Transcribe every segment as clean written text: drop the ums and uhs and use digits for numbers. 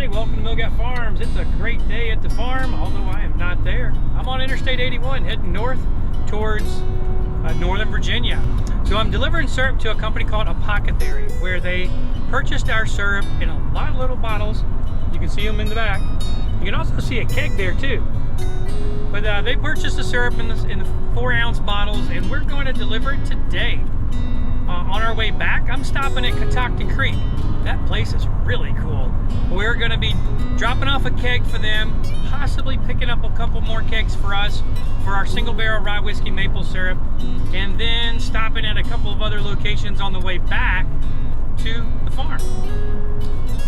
everybody, welcome to Millgap Farms. It's a great day at the farm, although I am not there. I'm on Interstate 81 heading north towards Northern Virginia. So I'm delivering syrup to a company called Apothecary, where they purchased our syrup in a lot of little bottles. You can see them in the back. You can also see a keg there too. But they purchased the syrup in the 4-ounce bottles, and we're going to deliver it today. On our way back, I'm stopping at Catoctin Creek. That place is really cool. We're going to be dropping off a keg for them, possibly picking up a couple more kegs for us for our single barrel rye whiskey maple syrup, and then stopping at a couple of other locations on the way back to the farm.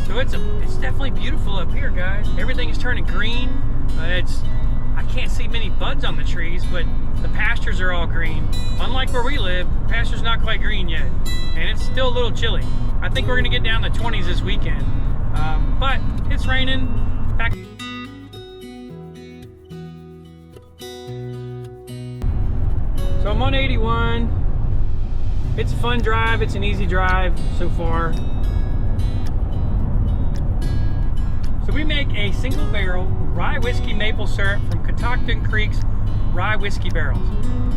So it's definitely beautiful up here, guys. Everything is turning green. I can't see many buds on the trees, but the pastures are all green. Unlike where we live, the pasture's not quite green yet, and it's still a little chilly. I think we're gonna get down to 20s this weekend, but it's raining back. So I'm on 81. It's a fun drive, it's an easy drive so far. So we make a single barrel rye whiskey maple syrup from Catoctin Creek's rye whiskey barrels,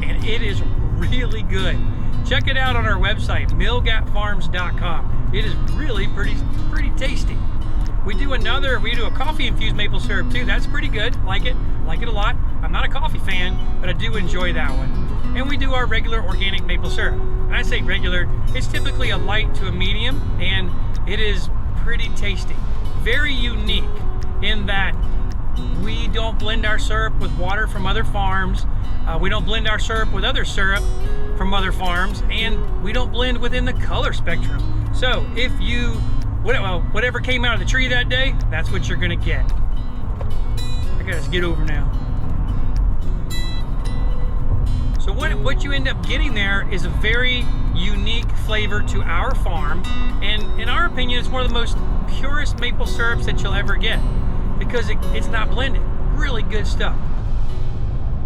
and it is really good. Check it out on our website, millgapfarms.com. It is really pretty tasty. We do a coffee infused maple syrup too. That's pretty good. Like it a lot. I'm not a coffee fan, but I do enjoy that one. And we do our regular organic maple syrup. And I say regular, it's typically a light to a medium, and it is pretty tasty. Very unique in that we don't blend our syrup with water from other farms. We don't blend our syrup with other syrup from other farms, and we don't blend within the color spectrum. So if whatever came out of the tree that day, that's what you're gonna get. I gotta get over now. So what you end up getting there is a very unique flavor to our farm, and in our opinion, it's one of the most purest maple syrups that you'll ever get, because it's not blended. Really good stuff.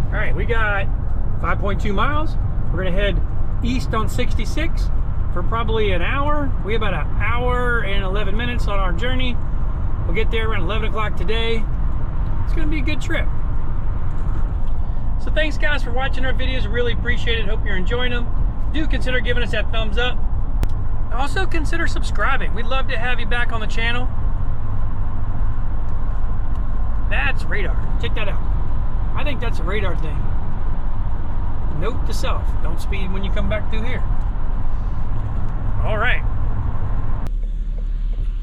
All right, we got 5.2 miles. We're gonna head east on 66 for probably an hour. We have about an hour and 11 minutes on our journey. We'll get there around 11 o'clock today. It's gonna be a good trip. So thanks guys for watching our videos. I really appreciate it. Hope you're enjoying them. Do consider giving us that thumbs up. Also consider subscribing. We'd love to have you back on the channel. That's radar. Check that out. I think that's a radar thing. Note to self, don't speed when you come back through here. All right.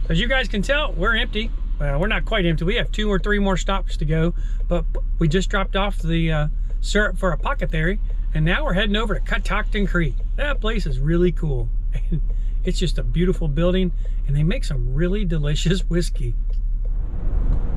As you guys can tell, we're empty. Well, we're not quite empty. We have 2 or 3 more stops to go, but we just dropped off the syrup for Apothecary, and now we're heading over to Catoctin Creek. That place is really cool. And it's just a beautiful building, and they make some really delicious whiskey.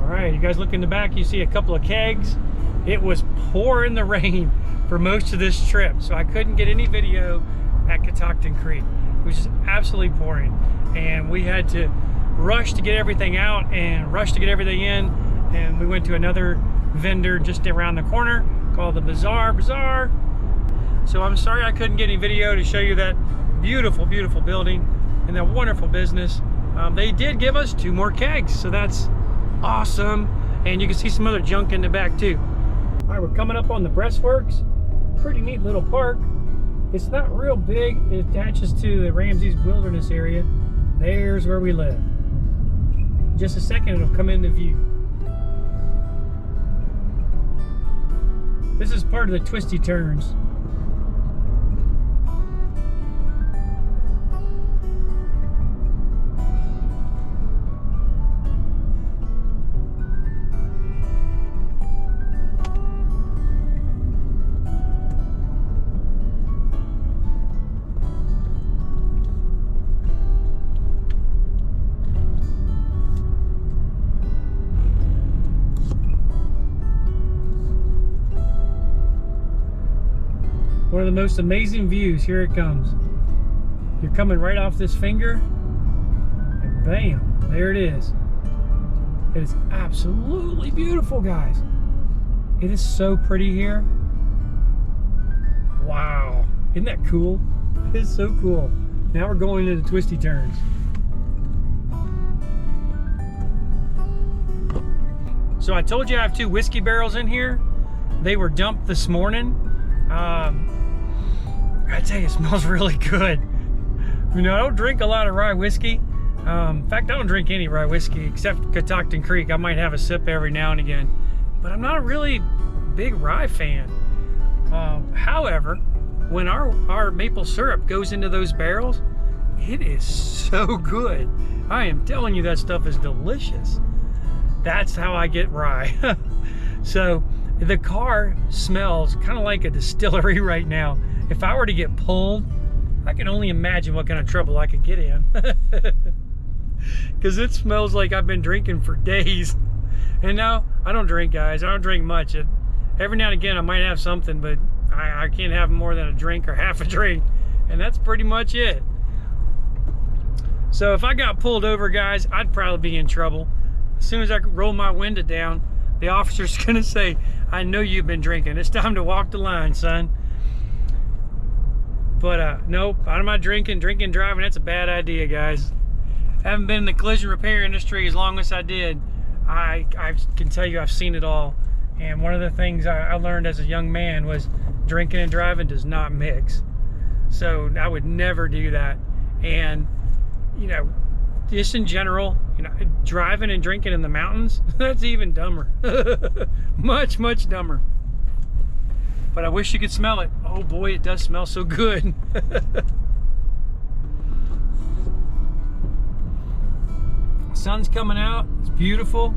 All right, you guys look in the back, you see a couple of kegs. It was pouring the rain for most of this trip, so I couldn't get any video at Catoctin Creek. It was just absolutely pouring, and we had to rush to get everything out and rush to get everything in, and we went to another vendor just around the corner called the Bazaar. So I'm sorry I couldn't get any video to show you that beautiful building and that wonderful business. They did give us 2 more kegs, so that's awesome, and you can see some other junk in the back too. All right, we're coming up on the breastworks. Pretty neat little park. It's not real big. It attaches to the Ramsey's Wilderness area. There's where we live. Just a second, it'll come into view. This is part of the twisty turns. One of the most amazing views. Here it comes. You're coming right off this finger, and bam, there it is. It is absolutely beautiful, guys. It is so pretty here. Wow, isn't that cool? It's so cool. Now we're going into the twisty turns. So I told you I have 2 whiskey barrels in here. They were dumped this morning. I tell you, it smells really good. You know, I don't drink a lot of rye whiskey. In fact, I don't drink any rye whiskey except Catoctin Creek. I might have a sip every now and again, but I'm not a really big rye fan. However, when our maple syrup goes into those barrels, it is so good. I am telling you, that stuff is delicious. That's how I get rye. So the car smells kind of like a distillery right now. If I were to get pulled, I can only imagine what kind of trouble I could get in. Because it smells like I've been drinking for days. And no, I don't drink, guys. I don't drink much. Every now and again I might have something, but I can't have more than a drink or half a drink, and that's pretty much it. So if I got pulled over, guys, I'd probably be in trouble. As soon as I roll my window down, the officer's gonna say, I know you've been drinking. It's time to walk the line, son. But nope, I'm not drinking. Drinking, driving, that's a bad idea, guys. I haven't been in the collision repair industry as long as I did. I can tell you I've seen it all. And one of the things I learned as a young man was drinking and driving does not mix. So I would never do that. And, you know, just in general, you know, driving and drinking in the mountains, that's even dumber. Much, much dumber. But I wish you could smell it. Oh boy, it does smell so good. Sun's coming out, it's beautiful.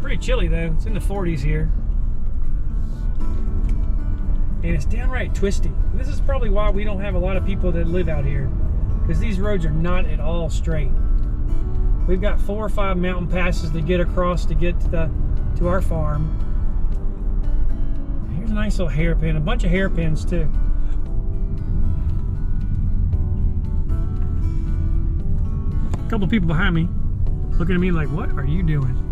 Pretty chilly though, it's in the 40s here. And it's downright twisty. This is probably why we don't have a lot of people that live out here, because these roads are not at all straight. We've got 4 or 5 mountain passes to get across to get to our farm. Here's a nice little hairpin, a bunch of hairpins too. A couple people behind me looking at me like, what are you doing?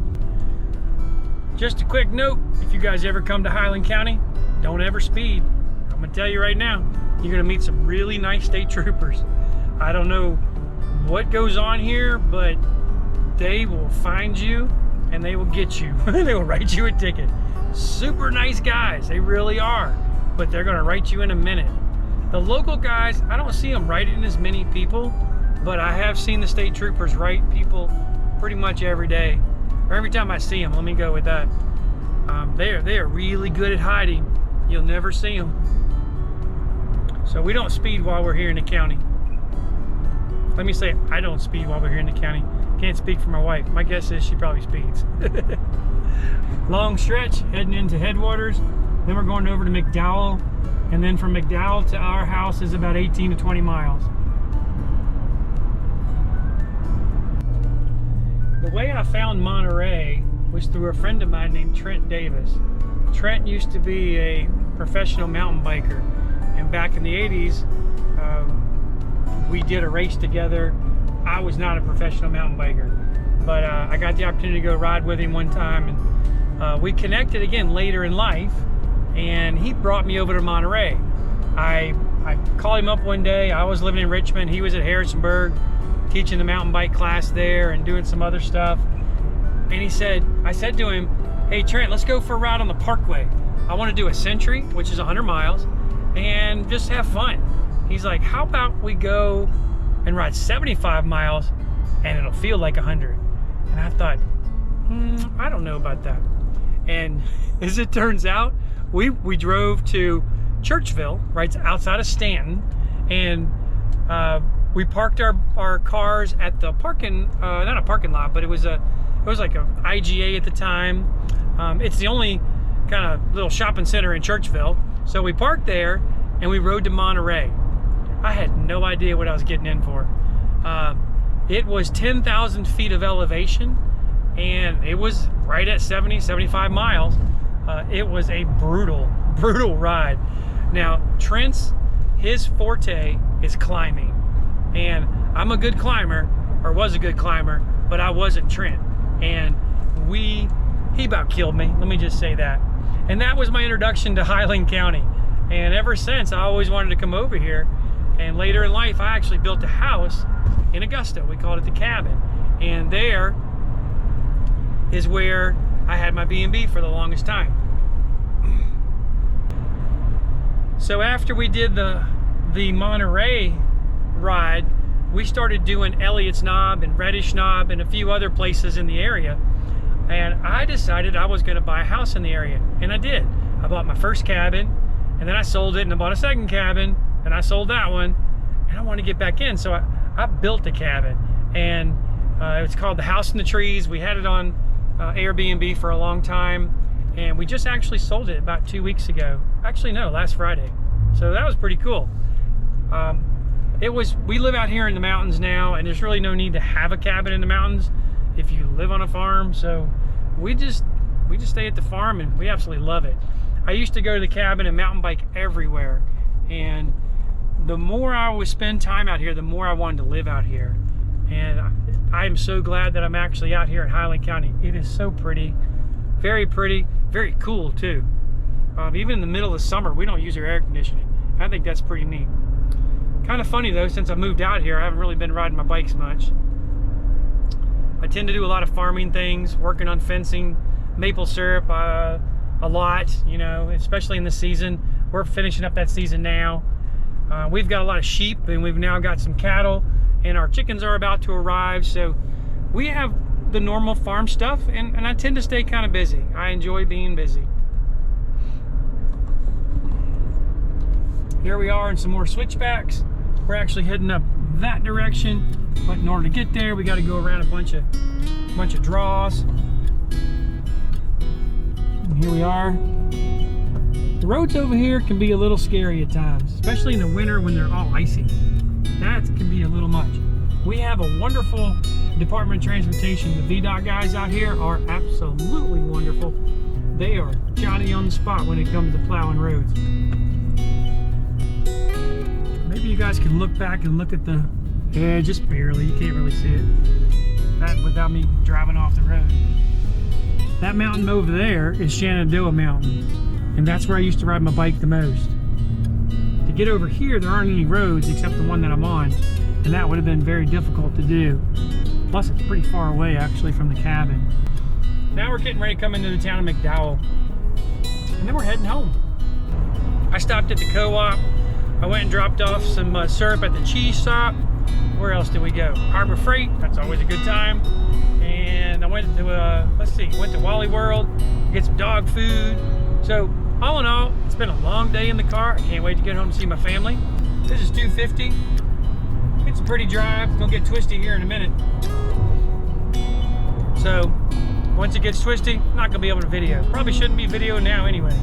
Just a quick note, if you guys ever come to Highland County, don't ever speed. I'm gonna tell you right now, you're gonna meet some really nice state troopers. I don't know what goes on here, but they will find you and they will get you. They will write you a ticket. Super nice guys, they really are, but they're gonna write you in a minute. The local guys, I don't see them writing as many people, but I have seen the state troopers write people pretty much every day, or every time I see them. Let me go with that. They are really good at hiding. You'll never see them. So we don't speed while we're here in the county. Let me say, I don't speed while we're here in the county. Can't speak for my wife. My guess is she probably speeds. Long stretch, heading into Headwaters. Then we're going over to McDowell. And then from McDowell to our house is about 18 to 20 miles. The way I found Monterey was through a friend of mine named Trent Davis. Trent used to be a professional mountain biker, and back in the 80s we did a race together. I was not a professional mountain biker, but I got the opportunity to go ride with him one time, and we connected again later in life, and he brought me over to Monterey. I called him up one day. I was living in Richmond, he was at Harrisonburg teaching the mountain bike class there and doing some other stuff. And I said to him, hey Trent, let's go for a ride on the Parkway. I want to do a century, which is 100 miles, and just have fun. He's like, how about we go and ride 75 miles and it'll feel like 100? And I thought, I don't know about that. And as it turns out, we drove to Churchville, right outside of Stanton, and we parked our cars at the parking, not a parking lot, but it was like a IGA at the time. It's the only kind of little shopping center in Churchville. So we parked there and we rode to Monterey. I had no idea what I was getting in for. It was 10,000 feet of elevation, and it was right at 70, 75 miles. It was a brutal, brutal ride. Now, his forte is climbing, and I'm a good climber, or was a good climber, but I wasn't Trent. And he about killed me, let me just say that. And that was my introduction to Highland County. And ever since, I always wanted to come over here. And later in life, I actually built a house in Augusta. We called it the cabin. And there is where I had my B&B for the longest time. So after we did the Monterey ride, we started doing Elliott's Knob and Reddish Knob and a few other places in the area. And I decided I was gonna buy a house in the area, and I did. I bought my first cabin, and then I sold it, and I bought a second cabin, and I sold that one, and I want to get back in. So I built a cabin, and it's called the House in the Trees. We had it on Airbnb for a long time, and we just actually sold it about 2 weeks ago. Actually, no, last Friday. So that was pretty cool. We live out here in the mountains now, and there's really no need to have a cabin in the mountains if you live on a farm. So we just stay at the farm, and we absolutely love it. I used to go to the cabin and mountain bike everywhere, and the more I would spend time out here, the more I wanted to live out here. And I am so glad that I'm actually out here in Highland County. It is so pretty, very cool too. Even in the middle of the summer, we don't use our air conditioning. I think that's pretty neat. Kind of funny though, since I moved out here, I haven't really been riding my bikes much. I tend to do a lot of farming things, working on fencing, maple syrup a lot, you know, especially in the season. We're finishing up that season now. We've got a lot of sheep, and we've now got some cattle, and our chickens are about to arrive. So we have the normal farm stuff, and I tend to stay kind of busy. I enjoy being busy. Here we are in some more switchbacks. We're actually heading up that direction, but in order to get there, we got to go around a bunch of draws. And here we are. The roads over here can be a little scary at times, especially in the winter when they're all icy. That can be a little much. We have a wonderful Department of Transportation. The VDOT guys out here are absolutely wonderful. They are Johnny on the spot when it comes to plowing roads. Maybe you guys can look back and look at the, yeah, just barely, you can't really see it. That without me driving off the road. That mountain over there is Shenandoah Mountain, and that's where I used to ride my bike the most. To get over here, there aren't any roads except the one that I'm on, and that would have been very difficult to do. Plus, it's pretty far away actually from the cabin. Now we're getting ready to come into the town of McDowell, and then we're heading home. I stopped at the co-op. I went and dropped off some syrup at the cheese shop. Where else did we go? Harbor Freight, that's always a good time. And I went to, went to Wally World, get some dog food. So, all in all, it's been a long day in the car. I can't wait to get home and see my family. This is 250. It's a pretty drive. It's gonna get twisty here in a minute. So, once it gets twisty, I'm not gonna be able to video. Probably shouldn't be video now anyway.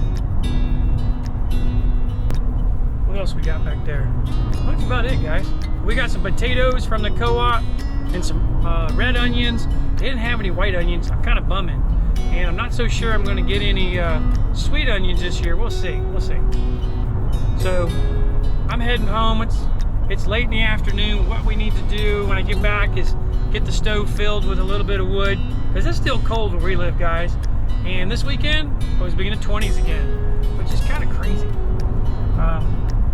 What else we got back there? Well, that's about it, guys. We got some potatoes from the co-op and some red onions. They didn't have any white onions. I'm kind of bumming. And I'm not so sure I'm going to get any sweet onions this year. We'll see. We'll see. So I'm heading home. It's late in the afternoon. What we need to do when I get back is get the stove filled with a little bit of wood, because it's still cold where we live, guys. And this weekend it was beginning of 20s again, which is kind of crazy.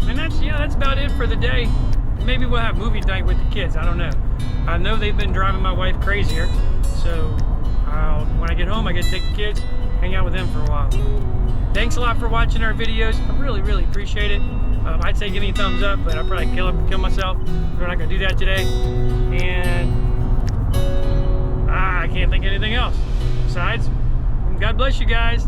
And that's about it for the day. Maybe we'll have movie night with the kids. I don't know. I know they've been driving my wife crazier. So when I get home, I get to take the kids, hang out with them for a while. Thanks a lot for watching our videos. I really, really appreciate it. I'd say give me a thumbs up, but I'll probably kill myself. We're not gonna do that today. And I can't think of anything else. Besides, God bless you guys.